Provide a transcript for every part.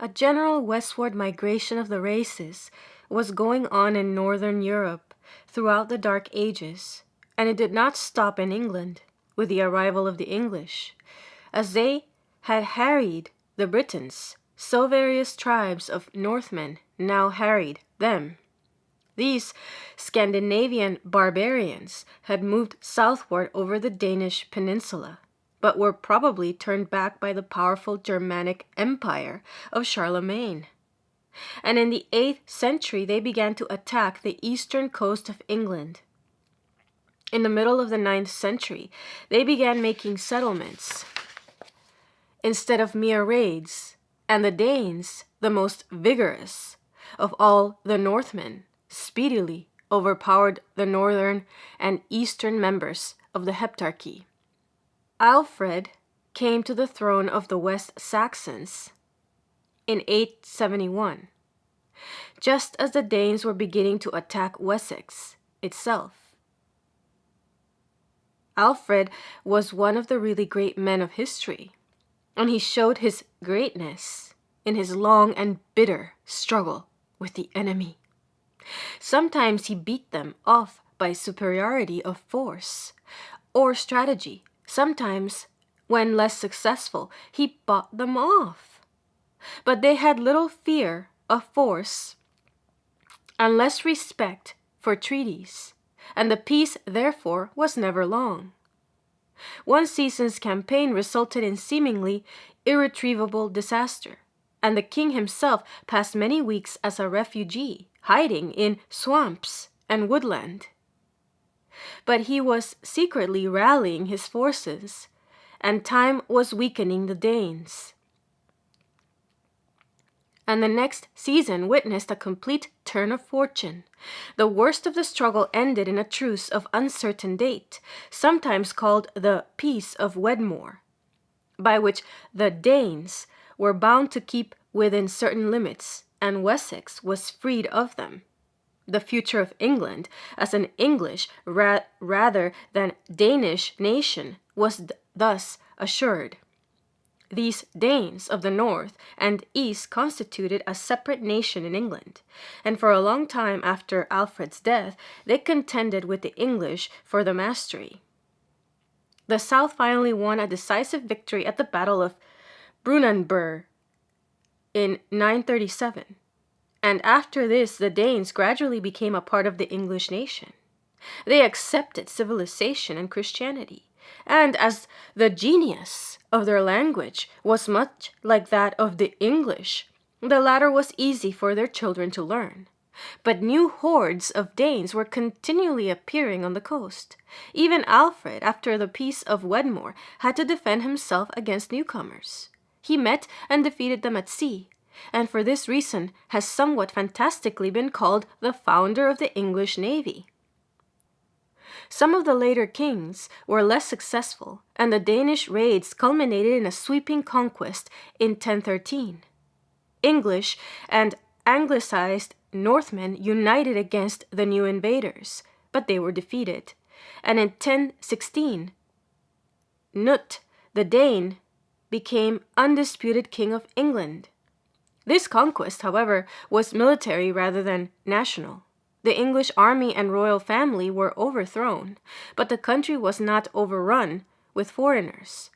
A general westward migration of the races was going on in northern Europe throughout the Dark Ages, and it did not stop in England with the arrival of the English. As they had harried the Britons, so various tribes of Northmen now harried them. These Scandinavian barbarians had moved southward over the Danish peninsula, but were probably turned back by the powerful Germanic Empire of Charlemagne. And in the 8th century they began to attack the eastern coast of England. In the middle of the 9th century, they began making settlements instead of mere raids, and the Danes, the most vigorous of all the Northmen, speedily overpowered the northern and eastern members of the Heptarchy. Alfred came to the throne of the West Saxons in 871, just as the Danes were beginning to attack Wessex itself. Alfred was one of the really great men of history, and he showed his greatness in his long and bitter struggle with the enemy. Sometimes he beat them off by superiority of force or strategy. Sometimes, when less successful, he bought them off. But they had little fear of force and less respect for treaties, and the peace, therefore, was never long. One season's campaign resulted in seemingly irretrievable disaster, and the king himself passed many weeks as a refugee, hiding in swamps and woodland. But he was secretly rallying his forces, and time was weakening the Danes. And the next season witnessed a complete turn of fortune. The worst of the struggle ended in a truce of uncertain date, sometimes called the Peace of Wedmore, by which the Danes were bound to keep within certain limits, and Wessex was freed of them. The future of England as an English rather than Danish nation was thus assured. These Danes of the north and east constituted a separate nation in England, and for a long time after Alfred's death, they contended with the English for the mastery. The south finally won a decisive victory at the Battle of Brunanburh in 937. And after this, the Danes gradually became a part of the English nation. They accepted civilization and Christianity, and as the genius of their language was much like that of the English, the latter was easy for their children to learn. But new hordes of Danes were continually appearing on the coast. Even Alfred, after the Peace of Wedmore, had to defend himself against newcomers. He met and defeated them at sea, and for this reason has somewhat fantastically been called the founder of the English Navy. Some of the later kings were less successful, and the Danish raids culminated in a sweeping conquest in 1013. English and Anglicized Northmen united against the new invaders, but they were defeated, and in 1016, Knut the Dane became undisputed king of England. This conquest, however, was military rather than national. The English army and royal family were overthrown, but the country was not overrun with foreigners.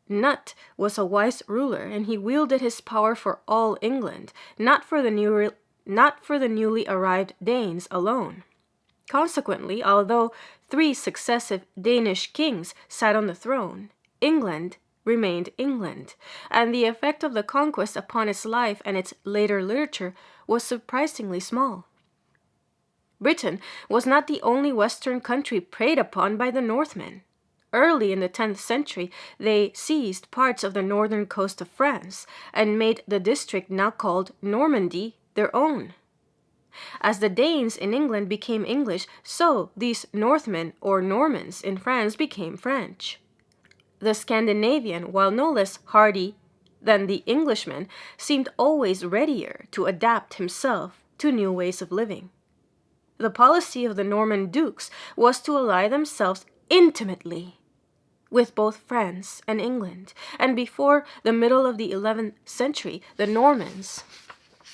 Knut was a wise ruler, and he wielded his power for all England, not for the newly arrived Danes alone. Consequently, although 3 successive Danish kings sat on the throne, England remained England, and the effect of the conquest upon its life and its later literature was surprisingly small. Britain was not the only Western country preyed upon by the Northmen. Early in the 10th century, they seized parts of the northern coast of France and made the district now called Normandy their own. As the Danes in England became English, so these Northmen or Normans in France became French. The Scandinavian, while no less hardy than the Englishman, seemed always readier to adapt himself to new ways of living. The policy of the Norman dukes was to ally themselves intimately with both France and England, and before the middle of the 11th century, the Normans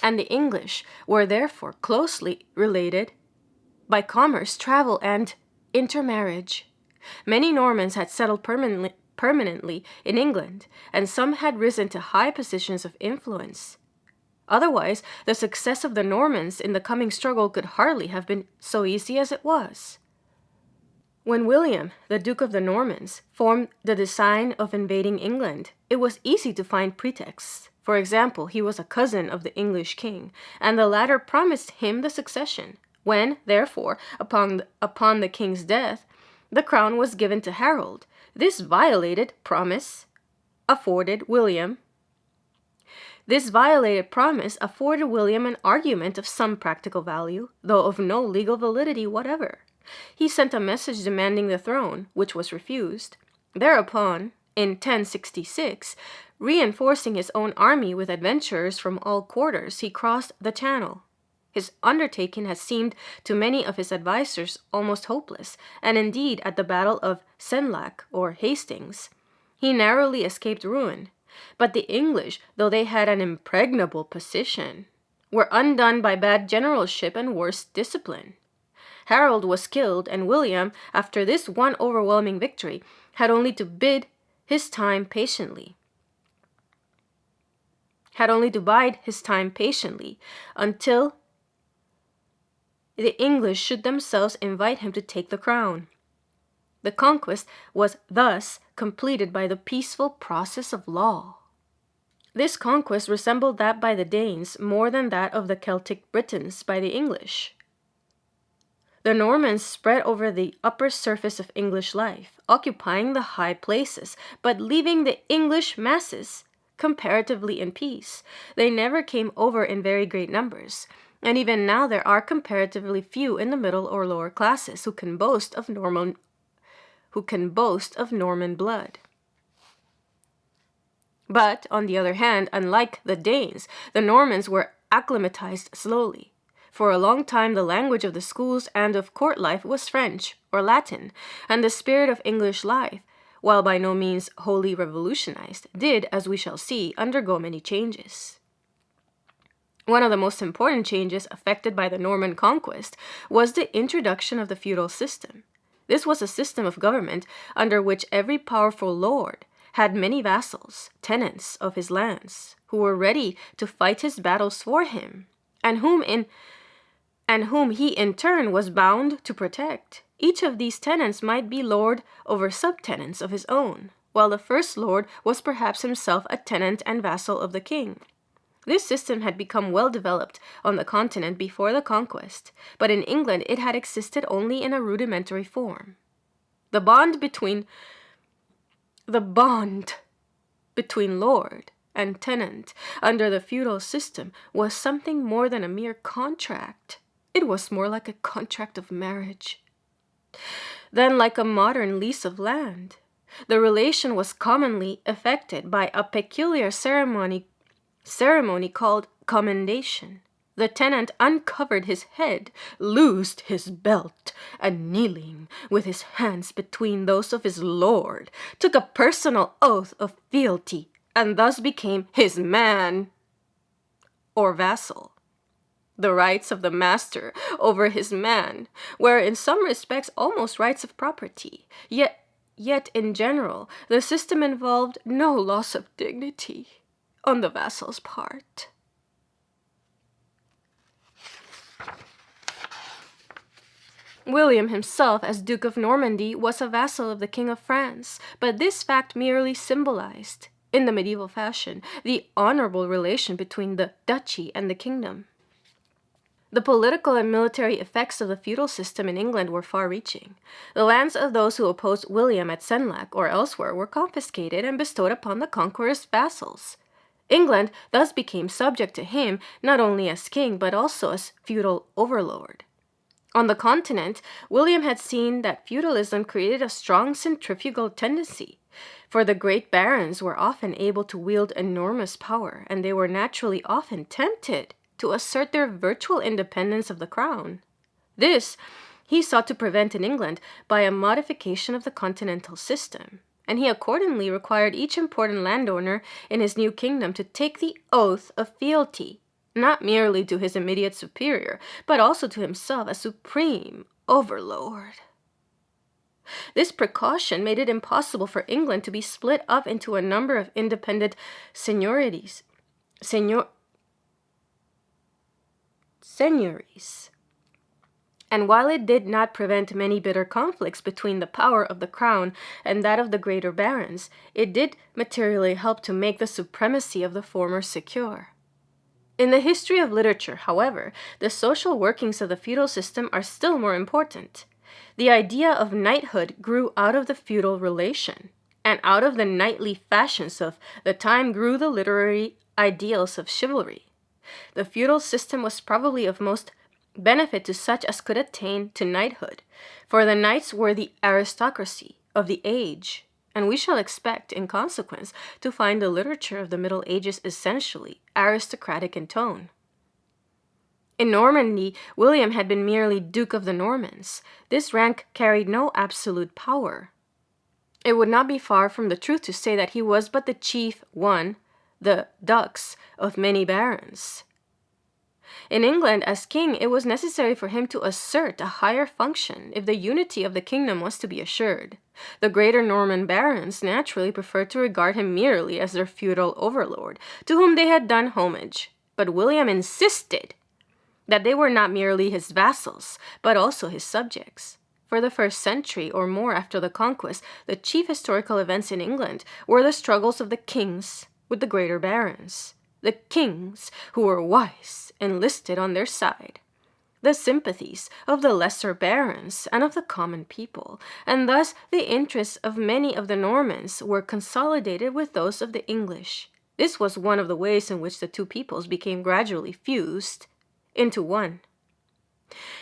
and the English were therefore closely related by commerce, travel, and intermarriage. Many Normans had settled permanently in England, and some had risen to high positions of influence. Otherwise, the success of the Normans in the coming struggle could hardly have been so easy as it was. When William, the Duke of the Normans, formed the design of invading England, it was easy to find pretexts. For example, he was a cousin of the English king, and the latter promised him the succession. When, therefore, upon the king's death, the crown was given to Harold, this violated promise afforded William an argument of some practical value, though of no legal validity whatever. He sent a message demanding the throne, which was refused. Thereupon, in 1066, reinforcing his own army with adventurers from all quarters, he crossed the Channel. His undertaking had seemed to many of his advisers almost hopeless, and indeed at the Battle of Senlac, or Hastings, he narrowly escaped ruin. But the English, though they had an impregnable position, were undone by bad generalship and worse discipline. Harold was killed, and William, after this one overwhelming victory, had only to bide his time patiently until the English should themselves invite him to take the crown. The conquest was thus completed by the peaceful process of law. This conquest resembled that by the Danes more than that of the Celtic Britons by the English. The Normans spread over the upper surface of English life, occupying the high places, but leaving the English masses comparatively in peace. They never came over in very great numbers, and even now there are comparatively few in the middle or lower classes who can boast of Norman blood. But, on the other hand, unlike the Danes, the Normans were acclimatized slowly. For a long time the language of the schools and of court life was French or Latin, and the spirit of English life, while by no means wholly revolutionized, did, as we shall see, undergo many changes. One of the most important changes effected by the Norman conquest was the introduction of the feudal system. This was a system of government under which every powerful lord had many vassals, tenants of his lands, who were ready to fight his battles for him, and whom he in turn was bound to protect. Each of these tenants might be lord over subtenants of his own, while the first lord was perhaps himself a tenant and vassal of the king. This system had become well developed on the continent before the conquest, but in England it had existed only in a rudimentary form. The bond between lord and tenant under the feudal system was something more than a mere contract. It was more like a contract of marriage than like a modern lease of land. The relation was commonly effected by a peculiar ceremony called commendation. The tenant uncovered his head, loosed his belt, and kneeling, with his hands between those of his lord, took a personal oath of fealty, and thus became his man or vassal. The rights of the master over his man were in some respects almost rights of property, yet in general the system involved no loss of dignity on the vassal's part. William himself, as Duke of Normandy, was a vassal of the King of France, but this fact merely symbolized, in the medieval fashion, the honorable relation between the duchy and the kingdom. The political and military effects of the feudal system in England were far-reaching. The lands of those who opposed William at Senlac or elsewhere were confiscated and bestowed upon the conqueror's vassals. England thus became subject to him not only as king but also as feudal overlord. On the continent, William had seen that feudalism created a strong centrifugal tendency, for the great barons were often able to wield enormous power, and they were naturally often tempted to assert their virtual independence of the crown. This he sought to prevent in England by a modification of the continental system, and he accordingly required each important landowner in his new kingdom to take the oath of fealty, not merely to his immediate superior, but also to himself as supreme overlord. This precaution made it impossible for England to be split up into a number of independent seigneuries. And while it did not prevent many bitter conflicts between the power of the crown and that of the greater barons, it did materially help to make the supremacy of the former secure. In the history of literature, however, the social workings of the feudal system are still more important. The idea of knighthood grew out of the feudal relation, and out of the knightly fashions of the time grew the literary ideals of chivalry. The feudal system was probably of most benefit to such as could attain to knighthood, for the knights were the aristocracy of the age, and we shall expect, in consequence, to find the literature of the Middle Ages essentially aristocratic in tone. In Normandy, William had been merely Duke of the Normans. This rank carried no absolute power. It would not be far from the truth to say that he was but the chief one, the dux, of many barons. In England, as king, it was necessary for him to assert a higher function if the unity of the kingdom was to be assured. The greater Norman barons naturally preferred to regard him merely as their feudal overlord, to whom they had done homage. But William insisted that they were not merely his vassals, but also his subjects. For the first century or more after the conquest, the chief historical events in England were the struggles of the kings with the greater barons. The kings, who were wise, enlisted on their side the sympathies of the lesser barons and of the common people, and thus the interests of many of the Normans were consolidated with those of the English. This was one of the ways in which the two peoples became gradually fused into one.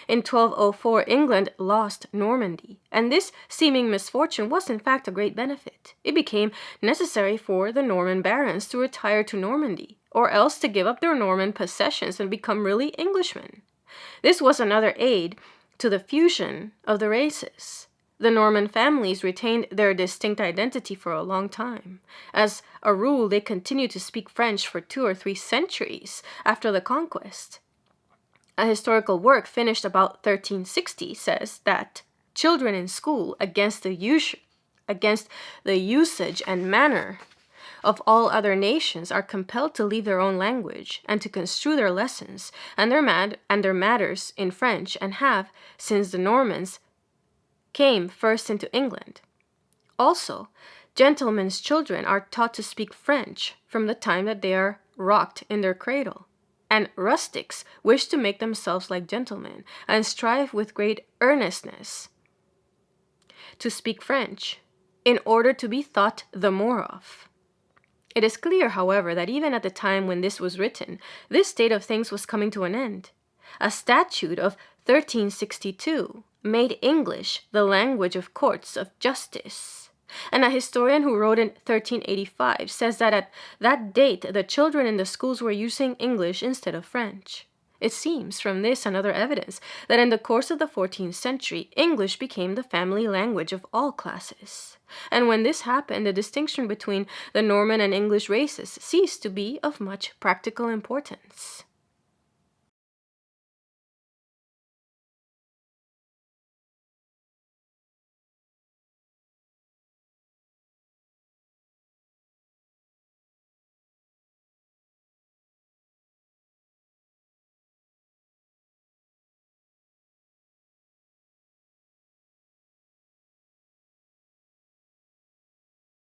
In 1204, England lost Normandy, and this seeming misfortune was in fact a great benefit. It became necessary for the Norman barons to retire to Normandy, or else to give up their Norman possessions and become really Englishmen. This was another aid to the fusion of the races. The Norman families retained their distinct identity for a long time. As a rule, they continued to speak French for 2 or 3 centuries after the conquest. A historical work finished about 1360 says that children in school, against the usage and manner of all other nations, are compelled to leave their own language and to construe their lessons and their matters in French, and have, since the Normans came first into England. Also, gentlemen's children are taught to speak French from the time that they are rocked in their cradle. And rustics wish to make themselves like gentlemen, and strive with great earnestness to speak French, in order to be thought the more of. It is clear, however, that even at the time when this was written, this state of things was coming to an end. A statute of 1362 made English the language of courts of justice. And a historian who wrote in 1385 says that at that date the children in the schools were using English instead of French. It seems from this and other evidence that in the course of the 14th century, English became the family language of all classes. And when this happened, the distinction between the Norman and English races ceased to be of much practical importance.